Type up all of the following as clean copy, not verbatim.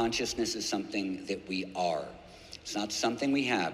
Consciousness is something that we are. It's not something we have.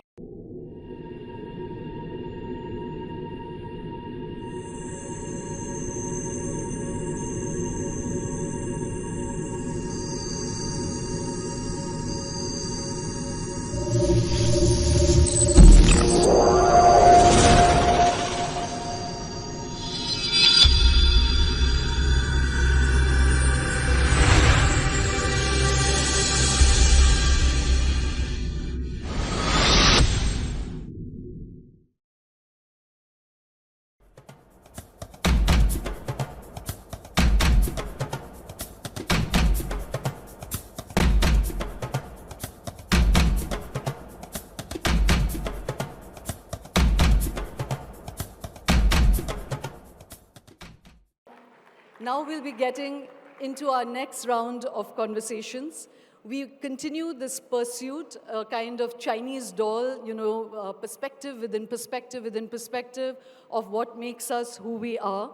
Now we'll be getting into our next round of conversations. We continue this pursuit, a kind of Chinese doll, perspective within perspective within perspective of what makes us who we are.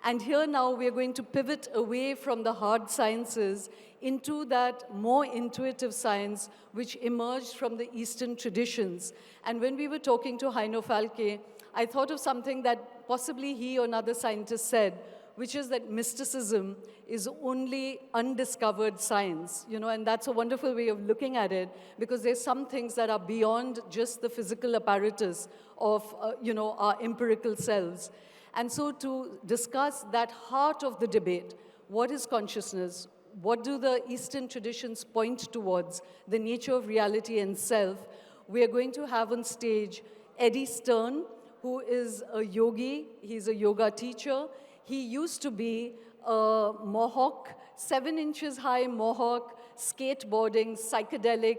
And here now we're going to pivot away from the hard sciences into that more intuitive science which emerged from the Eastern traditions. And when we were talking to Heino Falke, I thought of something that possibly he or another scientist said, which is that mysticism is only undiscovered science, and that's a wonderful way of looking at it, because there's some things that are beyond just the physical apparatus of, our empirical selves. And so to discuss that heart of the debate, what is consciousness? What do the Eastern traditions point towards, the nature of reality and self? We are going to have on stage Eddie Stern, who is a yogi. He's a yoga teacher. He used to be a Mohawk, 7 inches high Mohawk, skateboarding, psychedelic,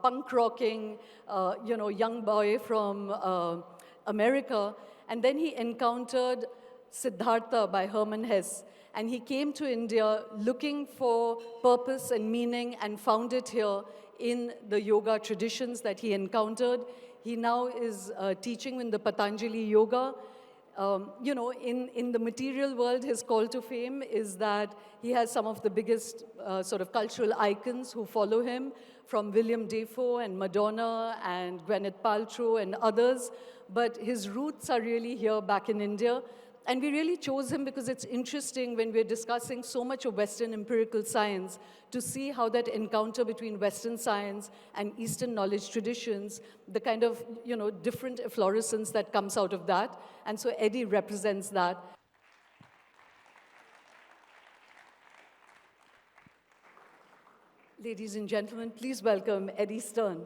punk rocking, young boy from America. And then he encountered Siddhartha by Hermann Hesse. And he came to India looking for purpose and meaning and found it here in the yoga traditions that he encountered. He now is teaching in the Patanjali Yoga. In the material world, his call to fame is that he has some of the biggest sort of cultural icons who follow him, from William Dafoe and Madonna and Gwyneth Paltrow and others. But his roots are really here back in India. And we really chose him because it's interesting when we're discussing so much of Western empirical science to see how that encounter between Western science and Eastern knowledge traditions, the kind of, different efflorescence that comes out of that. And so Eddie represents that. Ladies and gentlemen, please welcome Eddie Stern.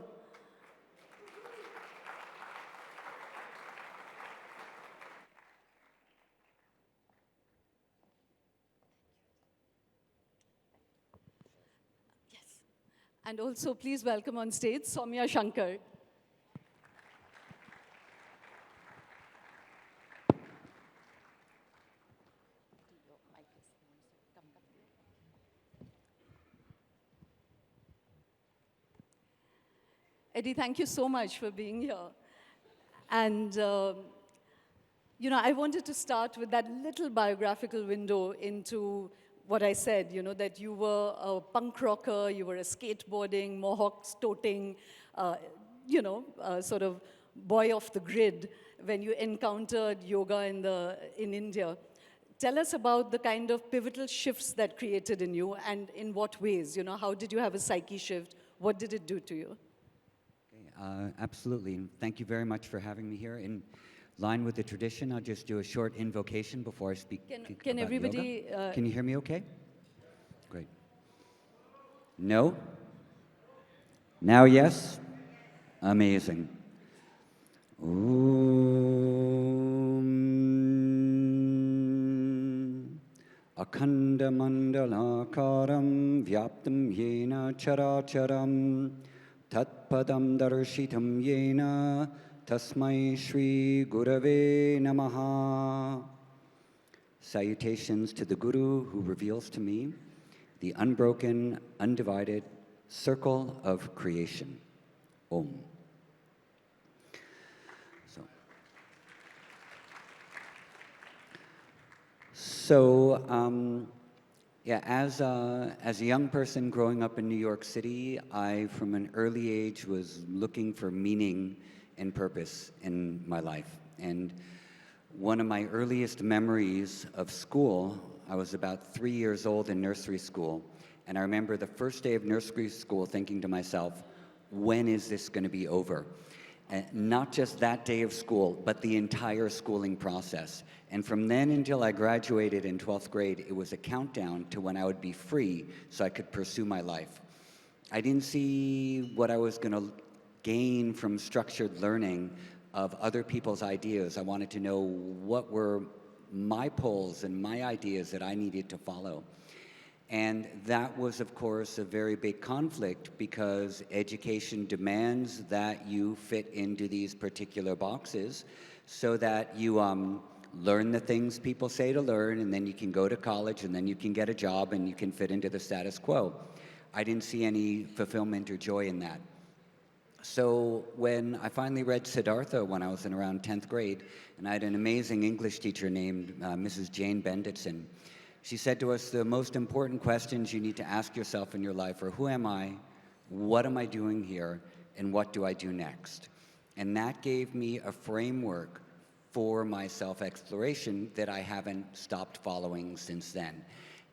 And also, please welcome on stage Soumya Shankar. Eddie, thank you so much for being here. And, I wanted to start with that little biographical window into what I said, that you were a punk rocker, you were a skateboarding, mohawks toting, sort of boy off the grid when you encountered yoga in India. Tell us about the kind of pivotal shifts that created in you, and in what ways, how did you have a psyche shift? What did it do to you? Absolutely, and thank you very much for having me here. In line with the tradition, I'll just do a short invocation before I speak Can about everybody... yoga. Can you hear me okay? Great. No? Now yes? Amazing. Akhanda mandalakaram vyaptam yena characharam tatpadam darshitam yena Tasmai Shri Gurave Namaha. Salutations to the Guru who reveals to me the unbroken, undivided circle of creation. Om. So Yeah, as a young person growing up in New York City, I, from an early age, was looking for meaning and purpose in my life. And one of my earliest memories of school, I was about 3 years old in nursery school, and I remember the first day of nursery school thinking to myself, when is this going to be over? And not just that day of school, but the entire schooling process. And from then until I graduated in 12th grade, it was a countdown to when I would be free so I could pursue my life. I didn't see what I was going to gain from structured learning of other people's ideas. I wanted to know what were my pulls and my ideas that I needed to follow. And that was, of course, a very big conflict because education demands that you fit into these particular boxes so that you learn the things people say to learn, and then you can go to college, and then you can get a job, and you can fit into the status quo. I didn't see any fulfillment or joy in that. So when I finally read Siddhartha when I was in around 10th grade, and I had an amazing English teacher named Mrs. Jane Benditson, she said to us, the most important questions you need to ask yourself in your life are, who am I, what am I doing here, and what do I do next? And that gave me a framework for my self-exploration that I haven't stopped following since then.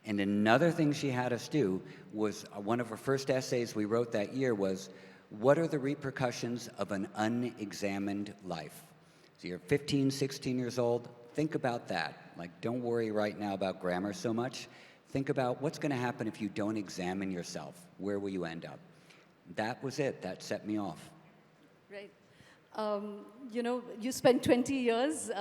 And another thing she had us do was, one of her first essays we wrote that year was, what are the repercussions of an unexamined life? So you're 15, 16 years old, think about that. Like, don't worry right now about grammar so much. Think about what's going to happen if you don't examine yourself. Where will you end up? That was it. That set me off. Right. You know, you spent 20 years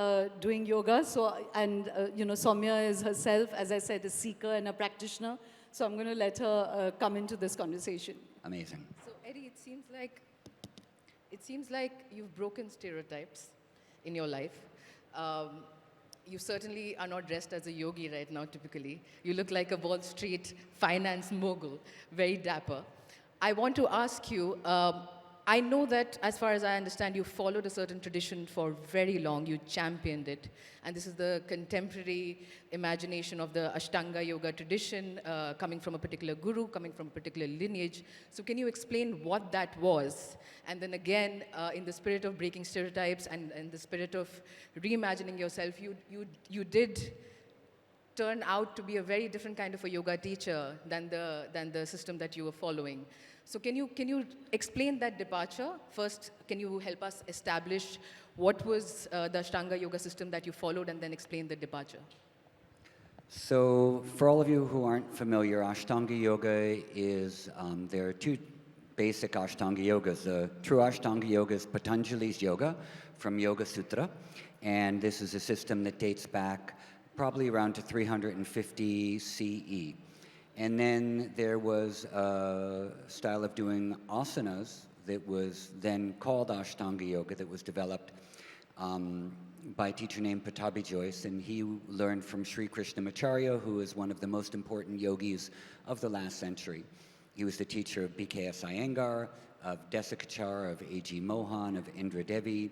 doing yoga, so, and you know, Soumya is herself, as I said, a seeker and a practitioner. So I'm going to let her come into this conversation. Amazing. So Eddie, it seems like you've broken stereotypes in your life. You certainly are not dressed as a yogi right now, typically. You look like a Wall Street finance mogul, very dapper. I want to ask you, I know that, as far as I understand, you followed a certain tradition for very long. You championed it. And this is the contemporary imagination of the Ashtanga yoga tradition, coming from a particular guru, coming from a particular lineage. So can you explain what that was? And then again, in the spirit of breaking stereotypes and the spirit of reimagining yourself, you did turn out to be a very different kind of a yoga teacher than the system that you were following. So can you explain that departure? First, can you help us establish what was the Ashtanga yoga system that you followed, and then explain the departure? So for all of you who aren't familiar, Ashtanga yoga is, there are two basic Ashtanga yogas. The true Ashtanga yoga is Patanjali's yoga from Yoga Sutra, and this is a system that dates back probably around to 350 CE. And then there was a style of doing asanas that was then called Ashtanga yoga that was developed by a teacher named Pattabhi Jois, and he learned from Sri Krishnamacharya, who is one of the most important yogis of the last century. He was the teacher of B.K.S. Iyengar, of Desikachar, of A.G. Mohan, of Indra Devi,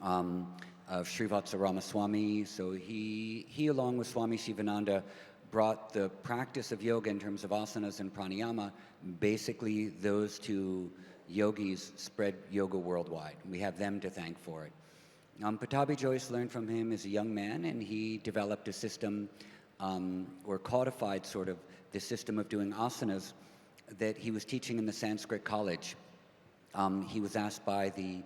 of Srivatsa Ramaswamy. So he along with Swami Shivananda, brought the practice of yoga in terms of asanas and pranayama. Basically, those two yogis spread yoga worldwide. We have them to thank for it. Pattabhi Jois learned from him as a young man, and he developed a system, or codified sort of the system of doing asanas that he was teaching in the Sanskrit college. He was asked by the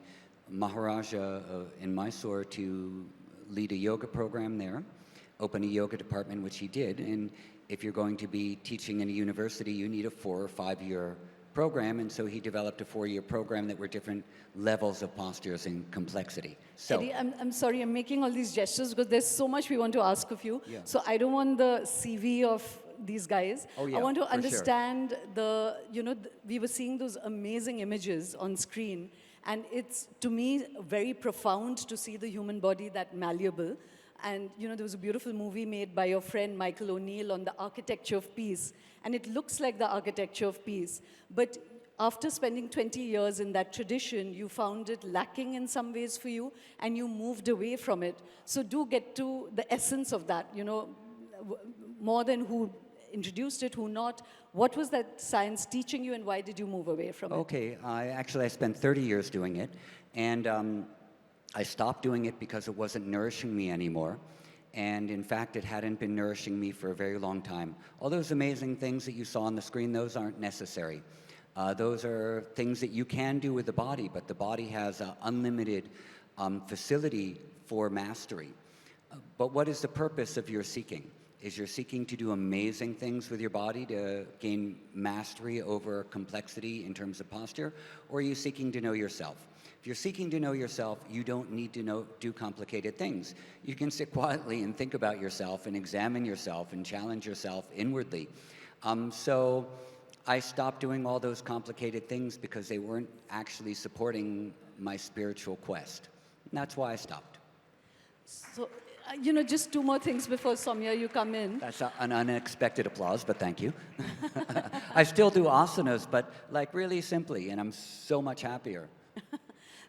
Maharaja in Mysore to lead a yoga program there, open a yoga department, which he did. And if you're going to be teaching in a university, you need a 4 or 5 year program. And so he developed a 4-year program that were different levels of postures and complexity. So, Eddie, I'm sorry, I'm making all these gestures because there's so much we want to ask of you. Yeah. So I don't want the CV of these guys. Oh, yeah, I want to for understand we were seeing those amazing images on screen. And it's, to me, very profound to see the human body that malleable. And, you know, there was a beautiful movie made by your friend Michael O'Neill on the architecture of peace. And it looks like the architecture of peace. But after spending 20 years in that tradition, you found it lacking in some ways for you, and you moved away from it. So do get to the essence of that, you know, more than who introduced it, who not. What was that science teaching you, and why did you move away from it? Okay, I spent 30 years doing it, and I stopped doing it because it wasn't nourishing me anymore. And in fact, it hadn't been nourishing me for a very long time. All those amazing things that you saw on the screen, those aren't necessary. Those are things that you can do with the body, but the body has an unlimited facility for mastery. But what is the purpose of your seeking? Is you're seeking to do amazing things with your body to gain mastery over complexity in terms of posture, or are you seeking to know yourself? If you're seeking to know yourself, you don't need to do complicated things. You can sit quietly and think about yourself and examine yourself and challenge yourself inwardly. So I stopped doing all those complicated things because they weren't actually supporting my spiritual quest. And that's why I stopped. So, just two more things before Soumya, you come in. That's an unexpected applause, but thank you. I still do asanas, but like really simply, and I'm so much happier.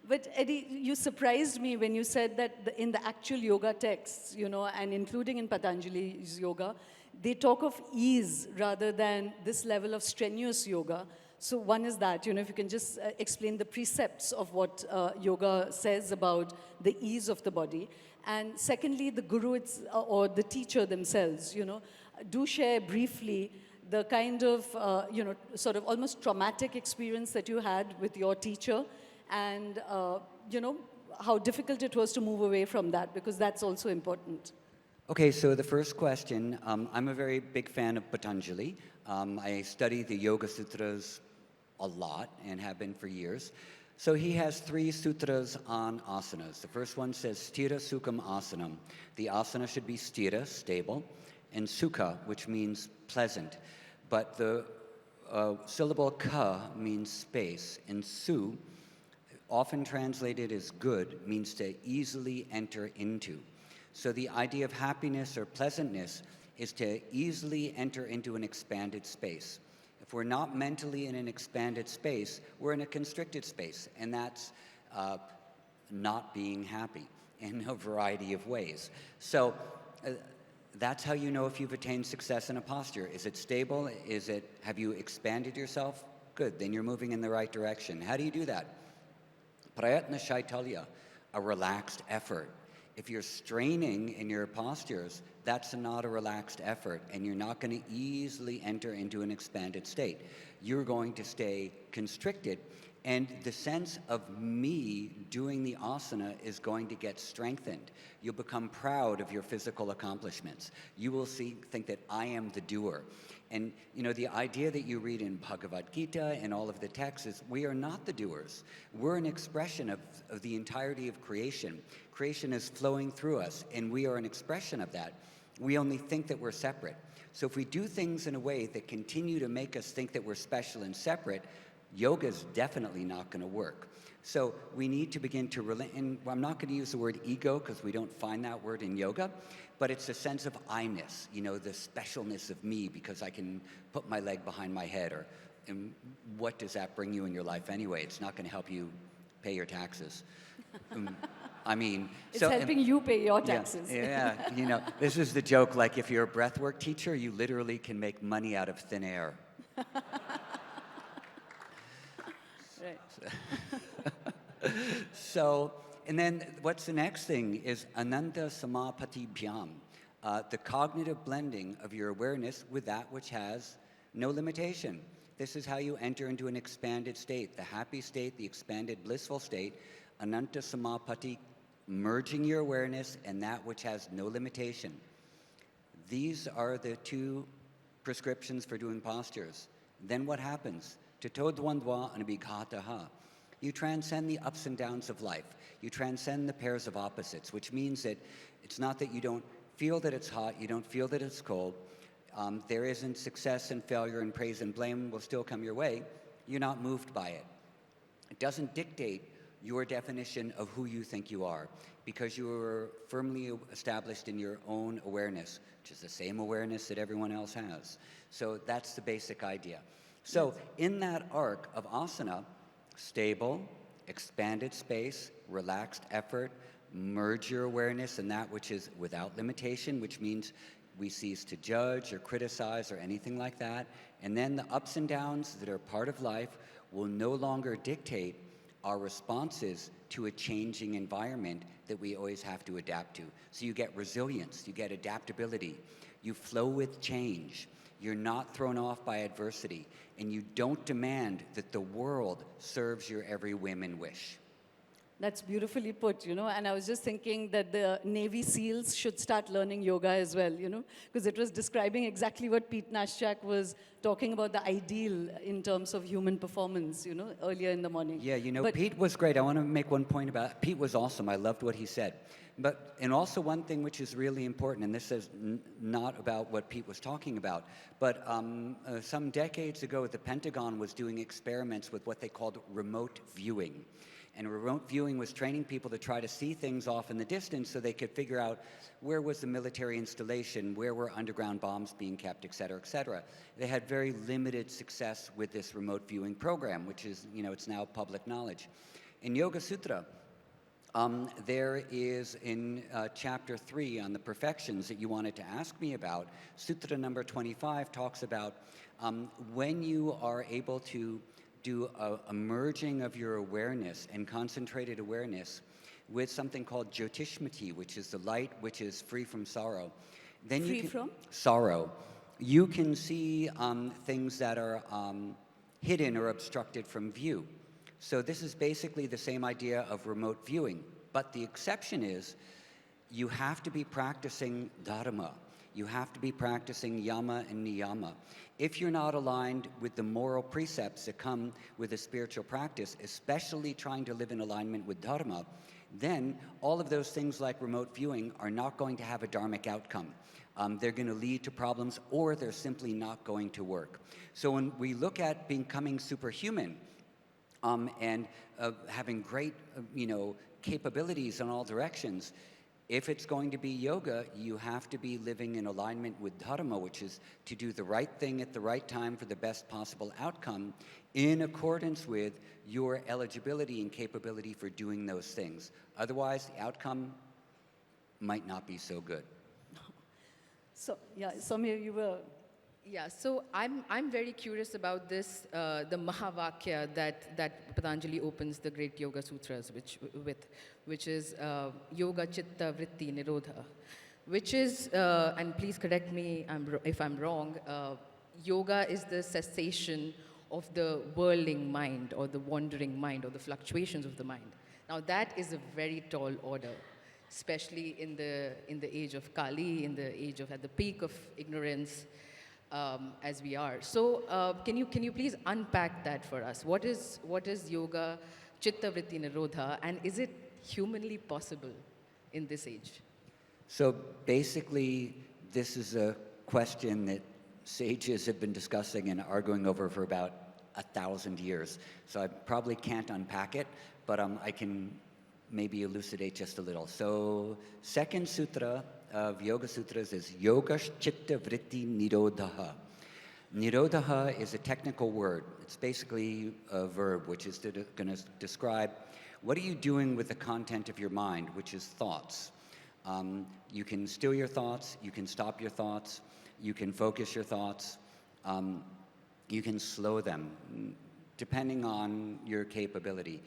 But Eddie, you surprised me when you said that in the actual yoga texts, and including in Patanjali's yoga, they talk of ease rather than this level of strenuous yoga. So one is that, if you can just explain the precepts of what yoga says about the ease of the body. And secondly, the guru or the teacher themselves, do share briefly the kind of, sort of almost traumatic experience that you had with your teacher, and, how difficult it was to move away from that, because that's also important. Okay, so the first question, I'm a very big fan of Patanjali. I study the Yoga Sutras a lot and have been for years. So he has 3 sutras on asanas. The first one says Sthira Sukham Asanam. The asana should be sthira, stable, and sukha, which means pleasant. But the syllable ka means space, and su, often translated as good, means to easily enter into. So the idea of happiness or pleasantness is to easily enter into an expanded space. If we're not mentally in an expanded space, we're in a constricted space, and that's not being happy in a variety of ways. So that's how you know if you've attained success in a posture. Is it stable? Have you expanded yourself? Good, then you're moving in the right direction. How do you do that? Prayatna Shaitalya, a relaxed effort. If you're straining in your postures, that's not a relaxed effort, and you're not going to easily enter into an expanded state. You're going to stay constricted, and the sense of me doing the asana is going to get strengthened. You'll become proud of your physical accomplishments. You will think that I am the doer. And the idea that you read in Bhagavad Gita and all of the texts is we are not the doers. We're an expression of the entirety of creation. Creation is flowing through us, and we are an expression of that. We only think that we're separate. So if we do things in a way that continue to make us think that we're special and separate, yoga is definitely not going to work. So we need to begin to relate, and I'm not going to use the word ego because we don't find that word in yoga, but it's a sense of I-ness, the specialness of me because I can put my leg behind my head, and what does that bring you in your life anyway? It's not going to help you pay your taxes. It's helping you pay your taxes. Yeah, this is the joke, like if you're a breathwork teacher, you literally can make money out of thin air. Right. So, and then what's the next thing is Ananta Samapati Bhyam, the cognitive blending of your awareness with that which has no limitation. This is how you enter into an expanded state, the happy state, the expanded blissful state, Ananta Samapati, merging your awareness and that which has no limitation. These are the 2 prescriptions for doing postures. Then what happens? Tato dvandva anabhighataha. You transcend the ups and downs of life. You transcend the pairs of opposites, which means that it's not that you don't feel that it's hot, you don't feel that it's cold. There isn't success and failure and praise and blame will still come your way. You're not moved by it. It doesn't dictate your definition of who you think you are because you are firmly established in your own awareness, which is the same awareness that everyone else has. So that's the basic idea. So in that arc of asana, stable, expanded space, relaxed effort, merge your awareness in that which is without limitation, which means We cease to judge or criticize or anything like that. And then the ups and downs that are part of life will no longer dictate our responses to a changing environment that we always have to adapt to. So you get resilience, you get adaptability, you flow with change, you're not thrown off by adversity, and you don't demand that the world serves your every whim and wish. That's beautifully put, and I was just thinking that the Navy SEALs should start learning yoga as well, because it was describing exactly what Pete Naszak was talking about, the ideal in terms of human performance, earlier in the morning. Yeah, But Pete was great. I want to make one point about it. Pete was awesome. I loved what he said. And also one thing which is really important, and this is not about what Pete was talking about, but some decades ago, the Pentagon was doing experiments with what they called remote viewing. And remote viewing was training people to try to see things off in the distance so they could figure out where was the military installation, where were underground bombs being kept, et cetera, et cetera. They had very limited success with this remote viewing program, which is, it's now public knowledge. In Yoga Sutra, there is in chapter 3 on the perfections that you wanted to ask me about, Sutra number 25 talks about when you are able to do a merging of your awareness and concentrated awareness with something called Jyotishmati, which is the light which is free from sorrow. Then free from? Sorrow. You can see things that are hidden or obstructed from view. So this is basically the same idea of remote viewing. But the exception is you have to be practicing dharma. You have to be practicing yama and niyama. If you're not aligned with the moral precepts that come with a spiritual practice, especially trying to live in alignment with dharma, then all of those things like remote viewing are not going to have a dharmic outcome. They're going to lead to problems, or they're simply not going to work. So when we look at becoming superhuman and having great, capabilities in all directions, if it's going to be yoga, you have to be living in alignment with dharma, which is to do the right thing at the right time for the best possible outcome in accordance with your eligibility and capability for doing those things. Otherwise, the outcome might not be so good. So, yeah, Soumya, you were... Yeah, so I'm very curious about this, the Mahavakya that Patanjali opens the great Yoga Sutras which is Yoga Chitta Vritti Nirodha, which is, and please correct me if I'm wrong, yoga is the cessation of the whirling mind or the wandering mind or the fluctuations of the mind. Now that is a very tall order, especially in the age of Kali, in the age of, at the peak of ignorance, as we are. So can you please unpack that for us? What is yoga chitta vritti nirodha, and is it humanly possible in this age? So basically, this is a question that sages have been discussing and arguing over for about 1,000 years. So I probably can't unpack it, but I can maybe elucidate just a little. So second sutra of Yoga Sutras is Yoga Chitta Vritti Nirodha. Nirodha is a technical word. It's basically a verb, which is going to describe what are you doing with the content of your mind, which is thoughts. You can still your thoughts, you can stop your thoughts, you can focus your thoughts, you can slow them, depending on your capability.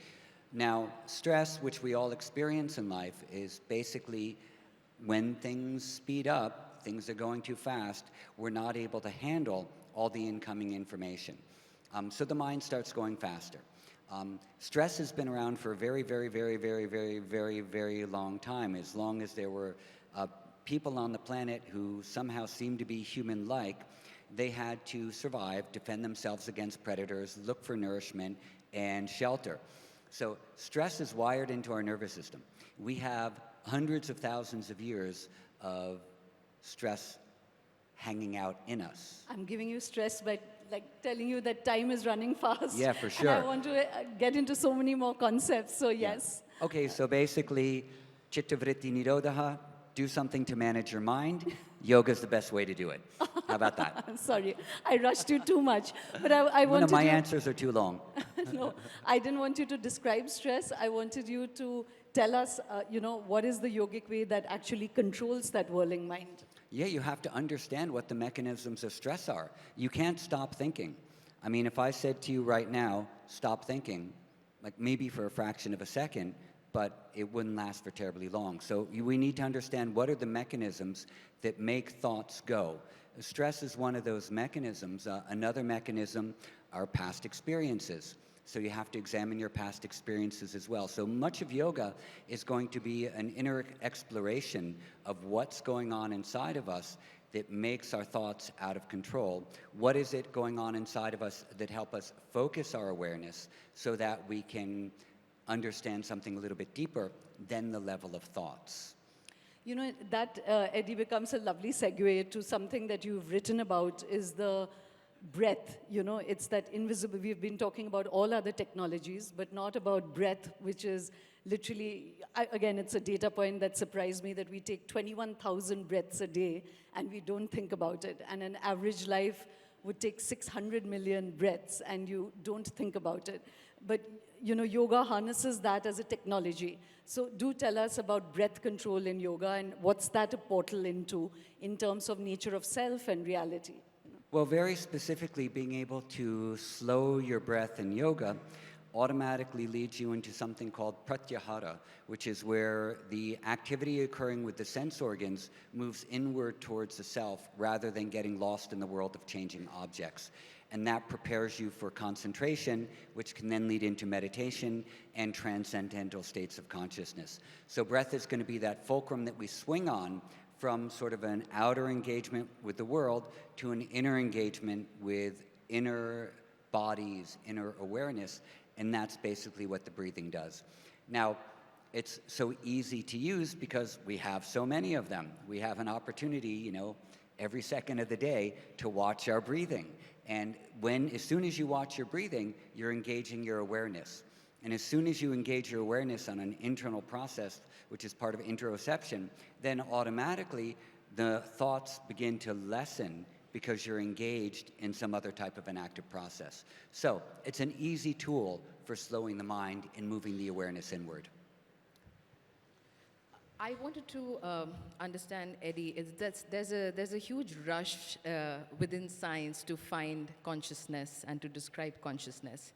Now, stress, which we all experience in life, is basically when things speed up, things are going too fast, we're not able to handle all the incoming information. So the mind starts going faster. Stress has been around for a very, very, very, very, very, very, very long time. As long as there were people on the planet who somehow seemed to be human-like, they had to survive, defend themselves against predators, look for nourishment, and shelter. So stress is wired into our nervous system. We have hundreds of thousands of years of stress hanging out in us. I'm giving you stress by telling you that time is running fast. Yeah, for sure. And I want to get into so many more concepts, so yes. Yeah. Okay, so basically, Chitta Vritti Nirodha, do something to manage your mind. Yoga's the best way to do it. How about that? I'm sorry, I rushed you too much. But I wanted my answers are too long. No, I didn't want you to describe stress. I wanted you to tell us, what is the yogic way that actually controls that whirling mind? Yeah, you have to understand what the mechanisms of stress are. You can't stop thinking. I mean, if I said to you right now, stop thinking, like maybe for a fraction of a second, but it wouldn't last for terribly long. So we need to understand what are the mechanisms that make thoughts go. Stress is one of those mechanisms. Another mechanism are past experiences. So you have to examine your past experiences as well. So much of yoga is going to be an inner exploration of what's going on inside of us that makes our thoughts out of control. What is it going on inside of us that help us focus our awareness so that we can understand something a little bit deeper than the level of thoughts? You know, that, Eddie, becomes a lovely segue to something that you've written about, is the breath. You know, it's that invisible, we've been talking about all other technologies, but not about breath, which is literally, again, it's a data point that surprised me, that we take 21,000 breaths a day and we don't think about it. And an average life would take 600 million breaths and you don't think about it. But, you know, yoga harnesses that as a technology. So do tell us about breath control in yoga and what's that a portal into in terms of nature of self and reality. Well, very specifically, being able to slow your breath in yoga automatically leads you into something called pratyahara, which is where the activity occurring with the sense organs moves inward towards the self rather than getting lost in the world of changing objects. And that prepares you for concentration, which can then lead into meditation and transcendental states of consciousness. So breath is going to be that fulcrum that we swing on from sort of an outer engagement with the world to an inner engagement with inner bodies, inner awareness, and that's basically what the breathing does. Now, it's so easy to use because we have so many of them. We have an opportunity, you know, every second of the day to watch our breathing. And as soon as you watch your breathing, you're engaging your awareness. And as soon as you engage your awareness on an internal process, which is part of interoception, then automatically the thoughts begin to lessen because you're engaged in some other type of an active process. So it's an easy tool for slowing the mind and moving the awareness inward. I wanted to understand, Eddie, is that there's a huge rush within science to find consciousness and to describe consciousness.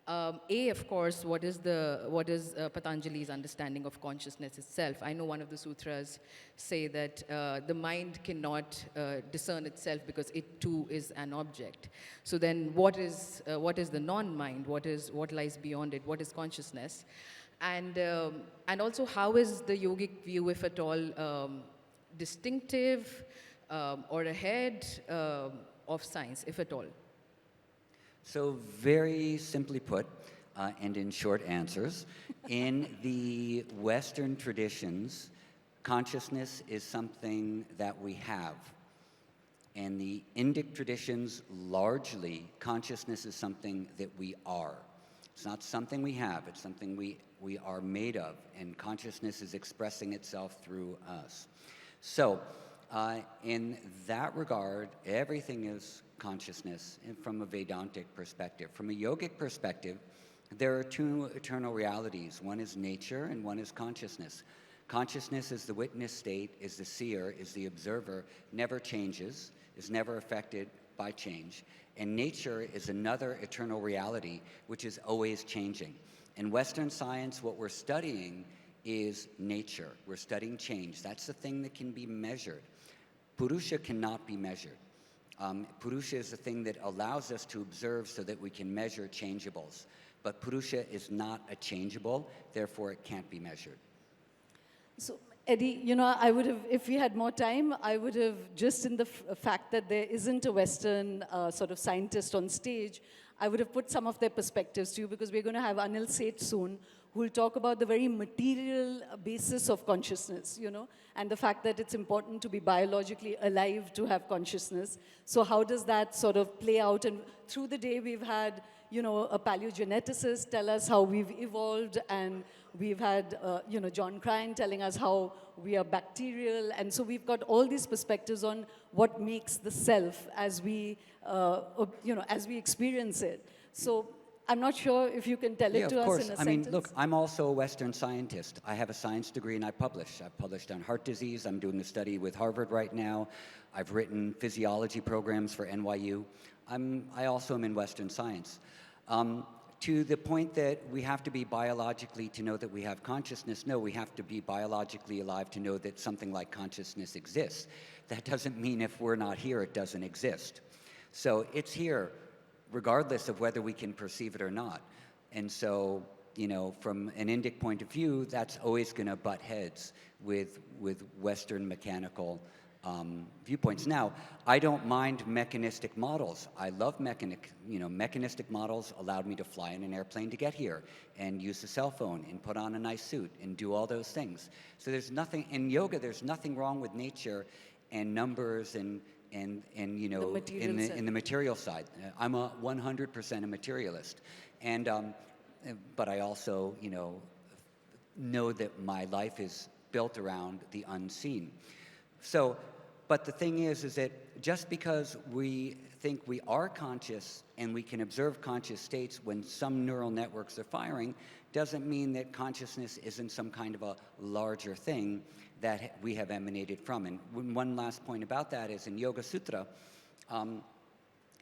Of course, what is Patanjali's understanding of consciousness itself? I know one of the sutras say that the mind cannot discern itself because it too is an object. So then, what is the non-mind? What lies beyond it? What is consciousness? And also, how is the yogic view, if at all, distinctive or ahead of science, if at all? So very simply put, and in short answers, in the Western traditions, consciousness is something that we have. In the Indic traditions, largely, consciousness is something that we are. It's not something we have, it's something we are made of, and consciousness is expressing itself through us. So, in that regard, everything is consciousness from a Vedantic perspective. From a yogic perspective, there are two eternal realities. One is nature and one is consciousness. Consciousness is the witness state, is the seer, is the observer, never changes, is never affected by change. And nature is another eternal reality, which is always changing. In Western science, what we're studying is nature. We're studying change. That's the thing that can be measured. Purusha cannot be measured. Purusha is the thing that allows us to observe so that we can measure changeables. But Purusha is not a changeable, therefore it can't be measured. So, Eddie, you know, I would have, if we had more time, I would have, just in the fact that there isn't a Western sort of scientist on stage, I would have put some of their perspectives to you, because we're going to have Anil Seth soon, who will talk about the very material basis of consciousness, you know, and the fact that it's important to be biologically alive to have consciousness. So how does that sort of play out? And through the day, we've had, you know, a paleogeneticist tell us how we've evolved, and we've had, you know, John Crine telling us how we are bacterial. And so we've got all these perspectives on what makes the self as we, you know, as we experience it. So I'm not sure if you can tell it Yeah, to of us course. in a I sentence. mean, look, I'm also a Western scientist. I have a science degree and I publish. I've published on heart disease. I'm doing a study with Harvard right now. I've written physiology programs for NYU. I also am in Western science. To the point that we have to be biologically to know that we have consciousness, no, we have to be biologically alive to know that something like consciousness exists. That doesn't mean if we're not here, it doesn't exist. So it's here, regardless of whether we can perceive it or not. And so, you know, from an Indic point of view, that's always going to butt heads with Western mechanical viewpoints. Now, I don't mind mechanistic models. I love mechanistic models allowed me to fly in an airplane to get here and use a cell phone and put on a nice suit and do all those things. So there's nothing, in yoga, there's nothing wrong with nature and numbers and you know, in the material side. I'm a 100% a materialist. And, but I also, you know that my life is built around the unseen. So, but the thing is that just because we think we are conscious and we can observe conscious states when some neural networks are firing, doesn't mean that consciousness isn't some kind of a larger thing that we have emanated from. And one last point about that is in Yoga Sutra,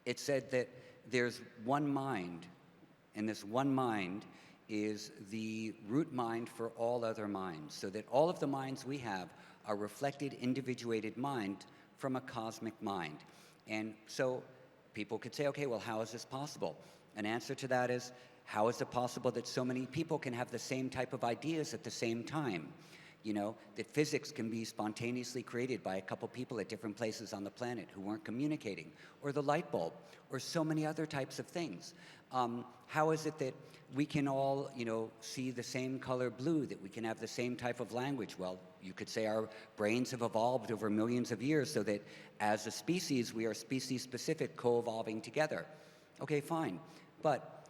it said that there's one mind, and this one mind is the root mind for all other minds, so that all of the minds we have are reflected, individuated mind from a cosmic mind. And so people could say, okay, well, how is this possible? An answer to that is, how is it possible that so many people can have the same type of ideas at the same time? You know, that physics can be spontaneously created by a couple people at different places on the planet who weren't communicating, or the light bulb, or so many other types of things. How is it that we can all, you know, see the same color blue, that we can have the same type of language? Well, you could say our brains have evolved over millions of years so that as a species, we are species-specific, co-evolving together. Okay, fine. But,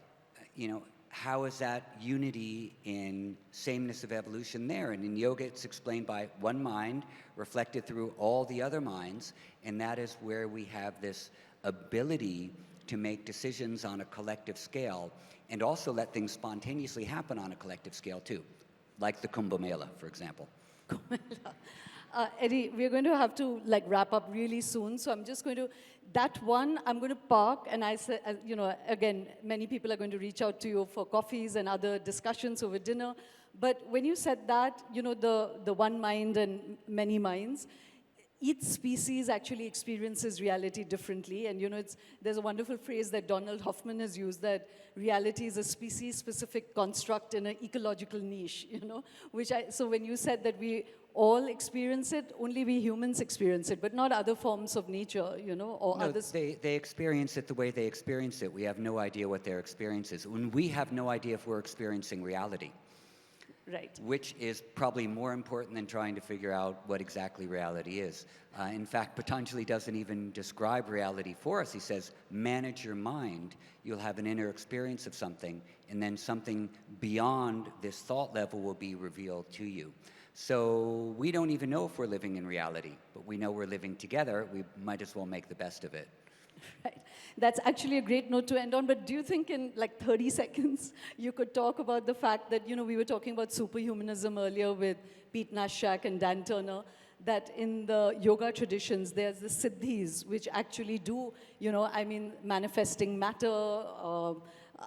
you know, how is that unity in sameness of evolution there? And in yoga, it's explained by one mind reflected through all the other minds, and that is where we have this ability to make decisions on a collective scale and also let things spontaneously happen on a collective scale too, like the Kumbh Mela, for example. Eddie, we're going to have to like wrap up really soon, so I'm just going to, that one, I'm going to park, and I said, you know, again, many people are going to reach out to you for coffees and other discussions over dinner, but when you said that, you know, the one mind and many minds, each species actually experiences reality differently, and you know, there's a wonderful phrase that Donald Hoffman has used, that reality is a species-specific construct in an ecological niche, you know, so when you said that we all experience it, only we humans experience it, but not other forms of nature, you know, or no, others. They experience it the way they experience it. We have no idea what their experience is. And we have no idea if we're experiencing reality. Right. Which is probably more important than trying to figure out what exactly reality is. In fact, Patanjali doesn't even describe reality for us. He says, manage your mind, you'll have an inner experience of something, and then something beyond this thought level will be revealed to you. So we don't even know if we're living in reality, but we know we're living together. We might as well make the best of it. Right. That's actually a great note to end on, but do you think in like 30 seconds you could talk about the fact that, you know, we were talking about superhumanism earlier with Pete Nashak and Dan Turner, that in the yoga traditions there's the siddhis, which actually do, you know, I mean, manifesting matter,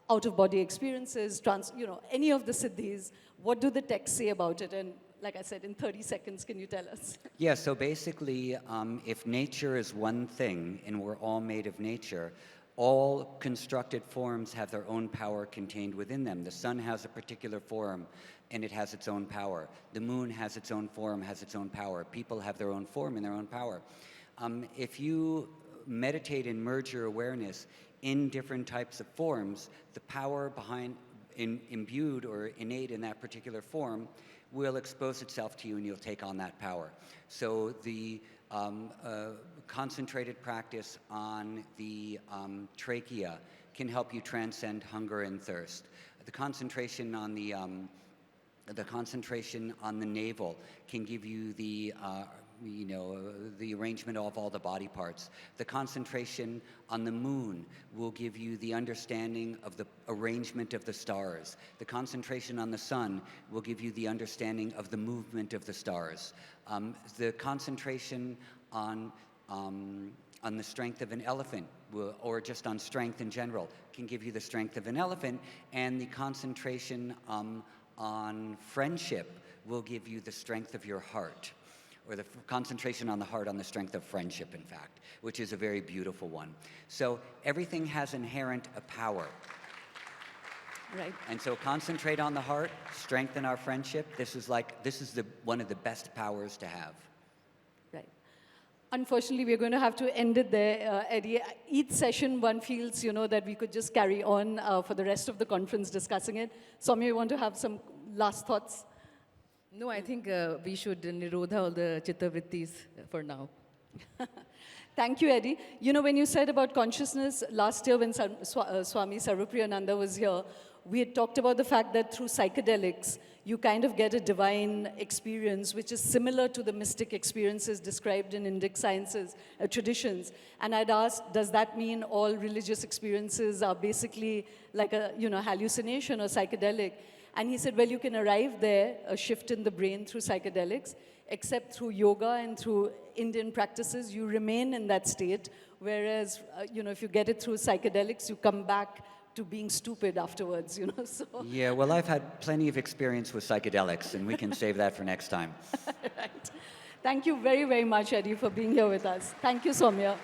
out-of-body experiences, you know, any of the siddhis. What do the texts say about it? And like I said, in 30 seconds, can you tell us? Yeah, so basically, if nature is one thing, and we're all made of nature, all constructed forms have their own power contained within them. The sun has a particular form, and it has its own power. The moon has its own form, has its own power. People have their own form and their own power. If you meditate and merge your awareness in different types of forms, the power imbued or innate in that particular form will expose itself to you, and you'll take on that power. So the concentrated practice on the trachea can help you transcend hunger and thirst. The concentration on the navel can give you the the arrangement of all the body parts. The concentration on the moon will give you the understanding of the arrangement of the stars. The concentration on the sun will give you the understanding of the movement of the stars. The concentration on the strength of an elephant, or just on strength in general, can give you the strength of an elephant, and the concentration on friendship will give you the strength of your heart, or the concentration on the heart on the strength of friendship, in fact, which is a very beautiful one. So everything has inherent a power. Right. And so concentrate on the heart, strengthen our friendship. This is one of the best powers to have. Right. Unfortunately, we're going to have to end it there, Eddie. Each session, one feels, that we could just carry on for the rest of the conference discussing it. Soumya, you want to have some last thoughts? No, I think we should nirodha all the chitta vrittis for now. Thank you, Eddie. When you said about consciousness, last year when Swami Sarvapriyananda was here, we had talked about the fact that through psychedelics, you kind of get a divine experience, which is similar to the mystic experiences described in Indic sciences, traditions. And I'd asked, does that mean all religious experiences are basically like a hallucination or psychedelic? And he said, well, you can arrive there, a shift in the brain through psychedelics, except through yoga and through Indian practices, you remain in that state. Whereas, if you get it through psychedelics, you come back to being stupid afterwards, So. Yeah, well, I've had plenty of experience with psychedelics, and we can save that for next time. Right. Thank you very, very much, Eddie, for being here with us. Thank you, Soumya.